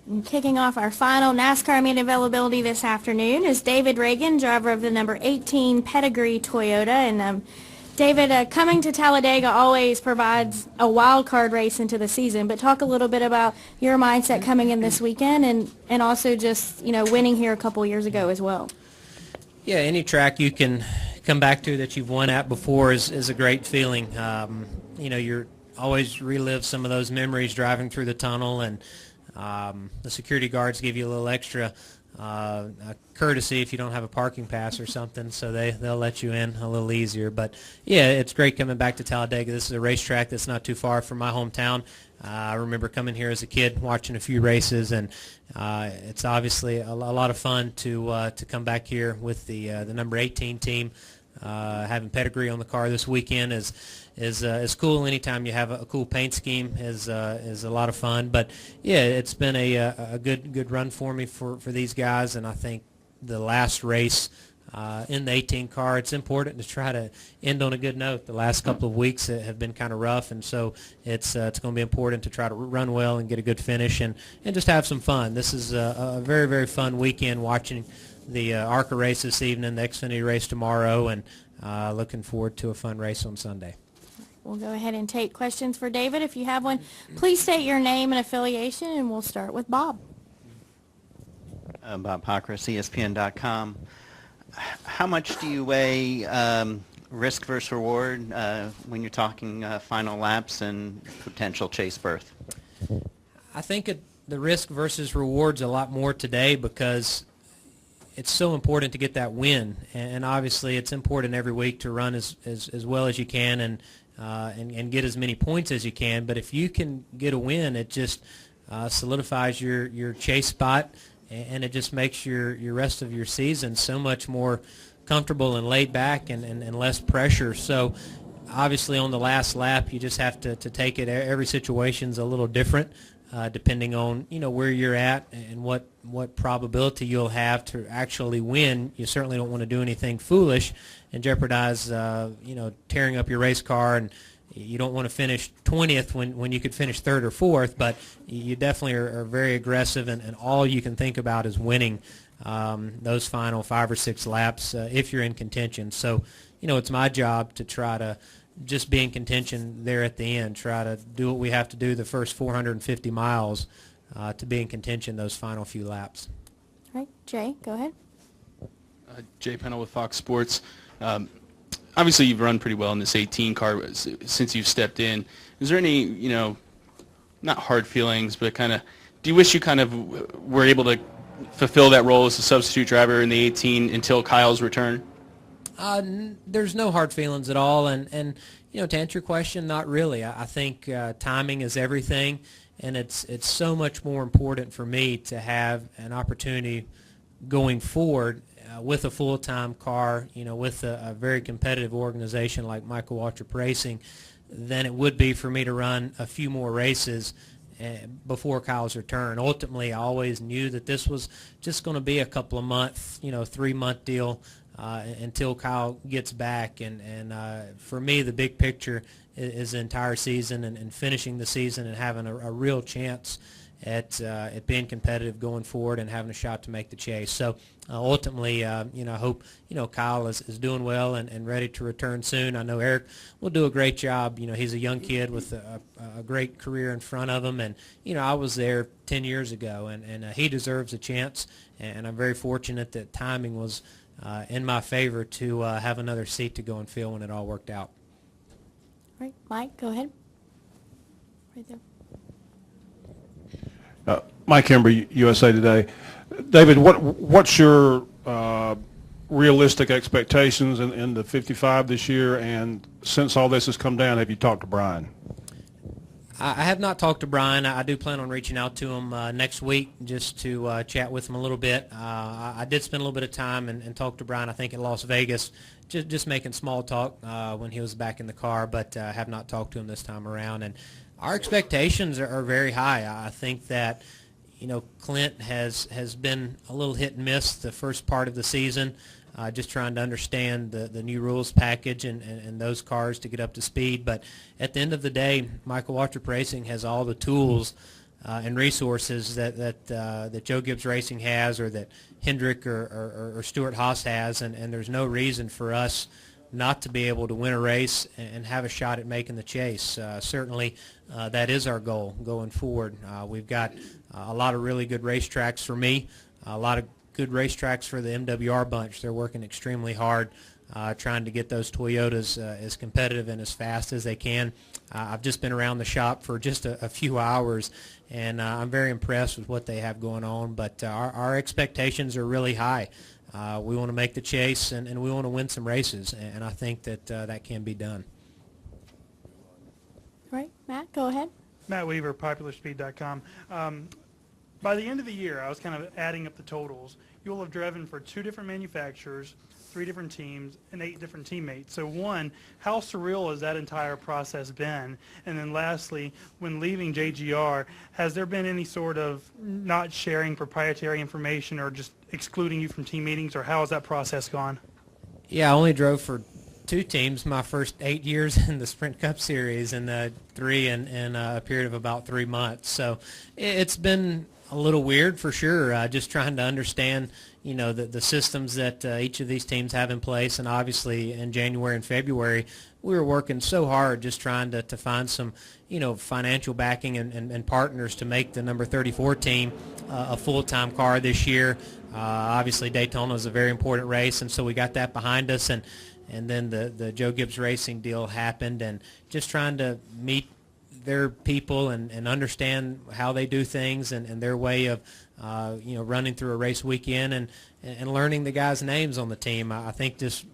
And kicking off our final NASCAR meet availability this afternoon is David Ragan, driver of the number 18 Pedigree Toyota. And David, coming to Talladega always provides a wild card race into the season, but talk a little bit about your mindset coming in this weekend and also just, winning here a couple years ago as well. Yeah, any track you can come back to that you've won at before is a great feeling. You're always relive some of those memories driving through the tunnel, and the security guards give you a little extra courtesy if you don't have a parking pass or something, so they'll let you in a little easier. But yeah, it's great coming back to Talladega. This is a racetrack that's not too far from my hometown. I remember coming here as a kid, watching a few races, and it's obviously a lot of fun to come back here with the number 18 team. Having Pedigree on the car this weekend is cool. Anytime you have a cool paint scheme is a lot of fun. But yeah, it's been a good run for me for these guys, and I think the last race in the 18 car, it's important to try to end on a good note. The last couple of weeks have been kind of rough, and so it's going to be important to try to run well and get a good finish and just have some fun. This is a very, very fun weekend watching the ARCA race this evening, the Xfinity race tomorrow, and looking forward to a fun race on Sunday. We'll go ahead and take questions for David. If you have one, please state your name and affiliation, and we'll start with Bob. Bob Pockris, ESPN.com. How much do you weigh risk versus reward when you're talking final laps and potential chase berth? I think the risk versus reward's a lot more today because it's so important to get that win, and obviously it's important every week to run as well as you can and get as many points as you can. But if you can get a win, it just solidifies your chase spot, and it just makes your rest of your season so much more comfortable and laid back and less pressure. So obviously on the last lap you just have to take it. Every situation's a little different. Depending on where you're at and what probability you'll have to actually win. You certainly don't want to do anything foolish and jeopardize tearing up your race car, and you don't want to finish 20th when you could finish 3rd or 4th, but you definitely are very aggressive, and all you can think about is winning those final 5 or 6 laps if you're in contention. So it's my job to try to just be in contention there at the end, try to do what we have to do the first 450 miles to be in contention those final few laps. All right, Jay, go ahead. Jay Pennell with Fox Sports. Obviously, you've run pretty well in this 18 car since you've stepped in. Is there any, not hard feelings, but do you wish you were able to fulfill that role as a substitute driver in the 18 until Kyle's return? There's no hard feelings at all, and to answer your question, not really. I think timing is everything, and it's so much more important for me to have an opportunity going forward with a full-time car, with a very competitive organization like Michael Waltrip Racing, than it would be for me to run a few more races before Kyle's return. Ultimately, I always knew that this was just going to be a couple of months, 3-month deal. Until Kyle gets back, and for me the big picture is the entire season and finishing the season and having a real chance at being competitive going forward and having a shot to make the chase. So ultimately, I hope Kyle is doing well and ready to return soon. I know Eric will do a great job. He's a young kid with a great career in front of him, and I was there 10 years ago, and he deserves a chance, and I'm very fortunate that timing was in my favor to have another seat to go and fill when it all worked out. All right, Mike, go ahead. Right there. Mike Hembree, USA Today. David, what's your realistic expectations in the 55 this year? And since all this has come down, have you talked to Brian? I have not talked to Brian. I do plan on reaching out to him next week just to chat with him a little bit. I did spend a little bit of time and talk to Brian, I think, in Las Vegas, just making small talk when he was back in the car, but have not talked to him this time around. And our expectations are very high. I think that, Clint has been a little hit and miss the first part of the season. Just trying to understand the new rules package and those cars to get up to speed. But at the end of the day, Michael Waltrip Racing has all the tools and resources that Joe Gibbs Racing has, or that Hendrick or Stuart Haas has, and there's no reason for us not to be able to win a race and have a shot at making the chase. Certainly, that is our goal going forward. We've got a lot of really good racetracks for me, a lot of good racetracks for the MWR bunch. They're working extremely hard trying to get those Toyotas as competitive and as fast as they can. I've just been around the shop for just a few hours, and I'm very impressed with what they have going on, but our expectations are really high. We want to make the chase, and we want to win some races, and I think that that can be done. All right, Matt, go ahead. Matt Weaver, PopularSpeed.com. By the end of the year, I was kind of adding up the totals. You will have driven for 2 different manufacturers, 3 different teams, and 8 different teammates. So one, how surreal has that entire process been? And then lastly, when leaving JGR, has there been any sort of not sharing proprietary information or just excluding you from team meetings, or how has that process gone? Yeah, I only drove for 2 teams my first 8 years in the Sprint Cup Series, and 3 in a period of about 3 months. So it's been a little weird for sure, just trying to understand, you know, the systems that each of these teams have in place. And obviously in January and February, we were working so hard just trying to find some, you know, financial backing and partners to make the number 34 team a full-time car this year. Obviously Daytona is a very important race, and so we got that behind us, and then the Joe Gibbs Racing deal happened, and just trying to meet their people and understand how they do things and their way of you know, running through a race weekend, and learning the guys' names on the team. I think just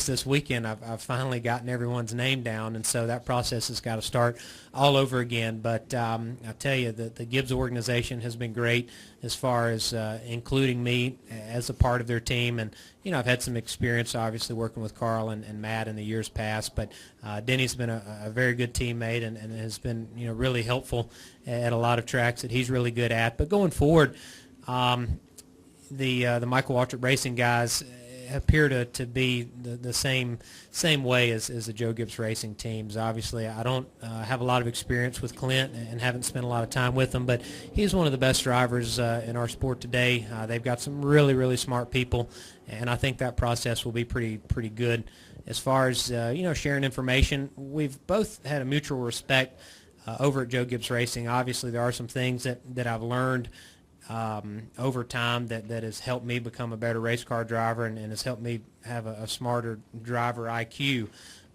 this weekend I've finally gotten everyone's name down, and so that process has got to start all over again. But I tell you, the Gibbs organization has been great as far as including me as a part of their team. And you know, I've had some experience obviously working with Carl and Matt in the years past, but Denny's been a very good teammate and has been, you know, really helpful at a lot of tracks that he's really good at. But going forward, the Michael Waltrip Racing guys appear to be the same way as the Joe Gibbs Racing teams. Obviously, I don't have a lot of experience with Clint and haven't spent a lot of time with him, but he's one of the best drivers in our sport today. They've got some really smart people, and I think that process will be pretty good. As far as you know, sharing information, we've both had a mutual respect over at Joe Gibbs Racing. Obviously, there are some things that I've learned over time that has helped me become a better race car driver and has helped me have a smarter driver IQ.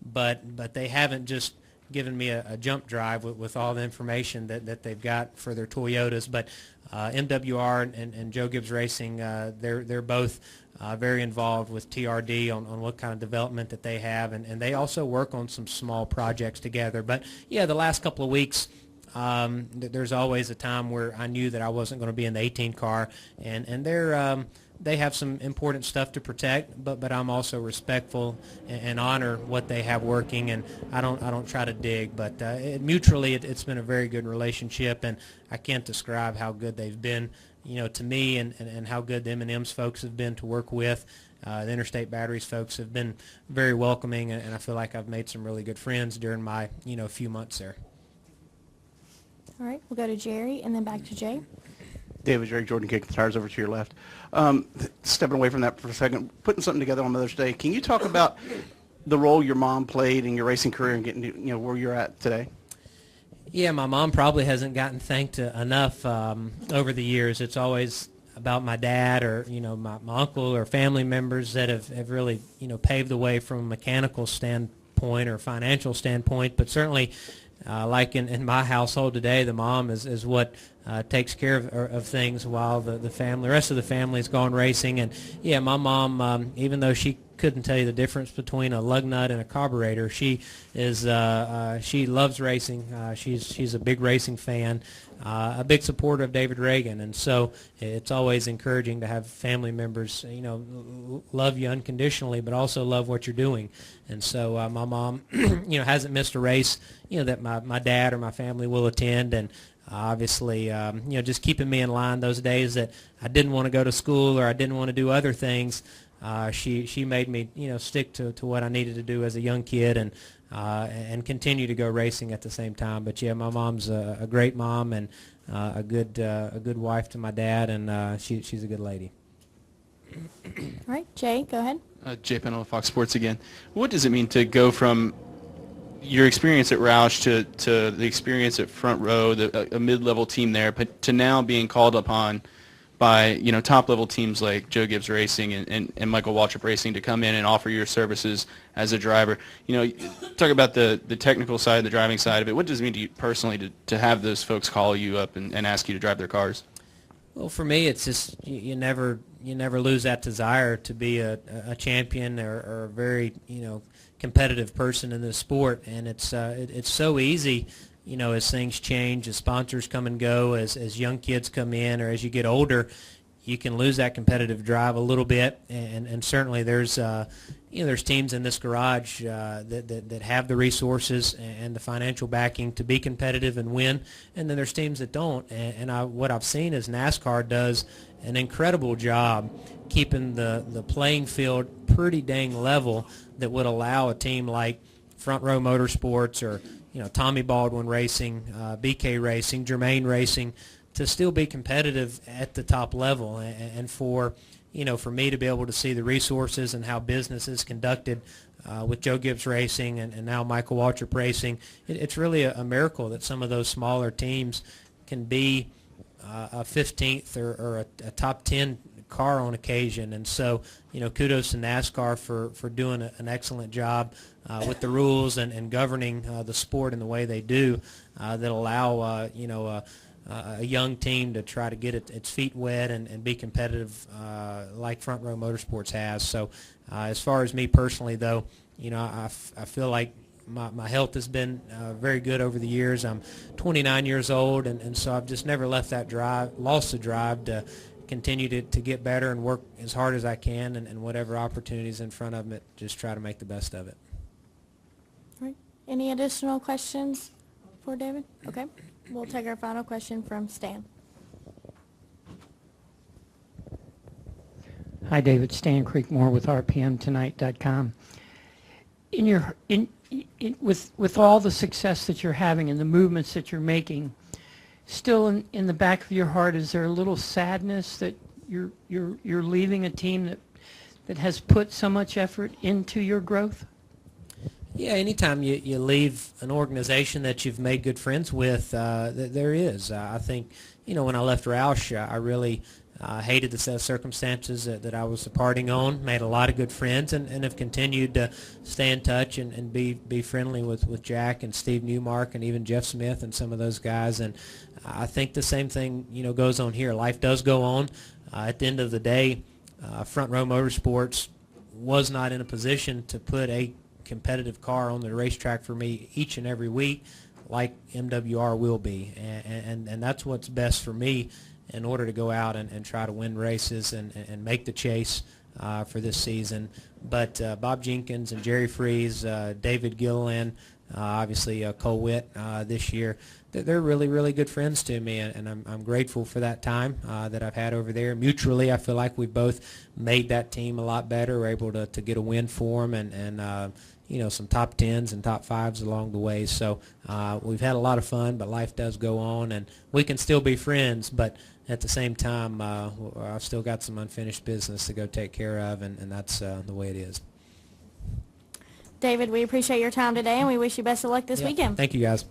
But they haven't just given me a jump drive with all the information that they've got for their Toyotas. But MWR and Joe Gibbs Racing, they're both very involved with TRD on what kind of development that they have, and they also work on some small projects together. But yeah, the last couple of weeks, there's always a time where I knew that I wasn't going to be in the 18 car, and they have some important stuff to protect, but I'm also respectful and honor what they have working, and I don't try to dig. But mutually, it's been a very good relationship, and I can't describe how good they've been, you know, to me, and how good the M&M's folks have been to work with. The Interstate Batteries folks have been very welcoming, and I feel like I've made some really good friends during my, you know, few months there. All right, we'll go to Jerry and then back to Jay. David, Jerry, Jordan, kicking the tires over to your left. Stepping away from that for a second, putting something together on Mother's Day, can you talk about the role your mom played in your racing career and getting to, you know, where you're at today? Yeah, my mom probably hasn't gotten thanked enough over the years. It's always about my dad or, you know, my uncle or family members that have really, you know, paved the way from a mechanical standpoint or financial standpoint. But certainly, like in my household today, the mom is what takes care of things while the rest of the family is gone racing. And yeah, my mom, even though she couldn't tell you the difference between a lug nut and a carburetor, she loves racing. She's a big racing fan, a big supporter of David Ragan, and so it's always encouraging to have family members, you know, love you unconditionally, but also love what you're doing. And so my mom, you know, hasn't missed a race, you know, that my dad or my family will attend, and obviously, you know, just keeping me in line those days that I didn't want to go to school or I didn't want to do other things. She made me, you know, stick to what I needed to do as a young kid and continue to go racing at the same time. But yeah, my mom's a great mom, and a good wife to my dad, and she's a good lady. All right, Jay, go ahead. Jay Pennell with Fox Sports again. What does it mean to go from your experience at Roush to the experience at Front Row, a mid-level team there, but to now being called upon by top-level teams like Joe Gibbs Racing and Michael Waltrip Racing to come in and offer your services as a driver? Talk about the technical side, the driving side of it. What does it mean to you personally to have those folks call you up and ask you to drive their cars? Well, for me, it's just you never lose that desire to be a champion or a very competitive person in this sport, and it's so easy, as things change, as sponsors come and go, as young kids come in, or as you get older, you can lose that competitive drive a little bit, and certainly there's teams in this garage that have the resources and the financial backing to be competitive and win, and then there's teams that don't. What I've seen is NASCAR does an incredible job keeping the playing field pretty dang level that would allow a team like Front Row Motorsports or Tommy Baldwin Racing, BK Racing, Germain Racing to still be competitive at the top level, and for me to be able to see the resources and how business is conducted with Joe Gibbs Racing and now Michael Waltrip Racing, it's really a miracle that some of those smaller teams can be a 15th or a top 10 car on occasion. And so, kudos to NASCAR for doing an excellent job with the rules and governing the sport in the way they do that allow, a young team to try to get its feet wet and be competitive like Front Row Motorsports has. So as far as me personally, though, I feel like my health has been very good over the years. I'm 29 years old, and so I've just never lost the drive to continue to get better and work as hard as I can, and whatever opportunities in front of me, just try to make the best of it. All right. Any additional questions for David? Okay. We'll take our final question from Stan. Hi, David. Stan Creekmore with RPMTonight.com. With all the success that you're having and the movements that you're making, still in the back of your heart, is there a little sadness that you're leaving a team that has put so much effort into your growth? Yeah, anytime you leave an organization that you've made good friends with, there is. I think, when I left Roush, I really hated the set of circumstances that I was departing on, made a lot of good friends, and have continued to stay in touch and be friendly with Jack and Steve Newmark and even Jeff Smith and some of those guys. And I think the same thing, goes on here. Life does go on. At the end of the day, Front Row Motorsports was not in a position to put a competitive car on the racetrack for me each and every week like MWR will be, and that's what's best for me in order to go out and try to win races and make the chase for this season. But Bob Jenkins and Jerry Freese, David Gilliland, obviously Cole Witt this year, they're really, really good friends to me, and I'm grateful for that time that I've had over there. Mutually, I feel like we both made that team a lot better. We're able to get a win for them and some top 10s and top 5s along the way. So we've had a lot of fun, but life does go on, and we can still be friends, but at the same time, I've still got some unfinished business to go take care of, and that's the way it is. David, we appreciate your time today, and we wish you best of luck this weekend. Thank you, guys.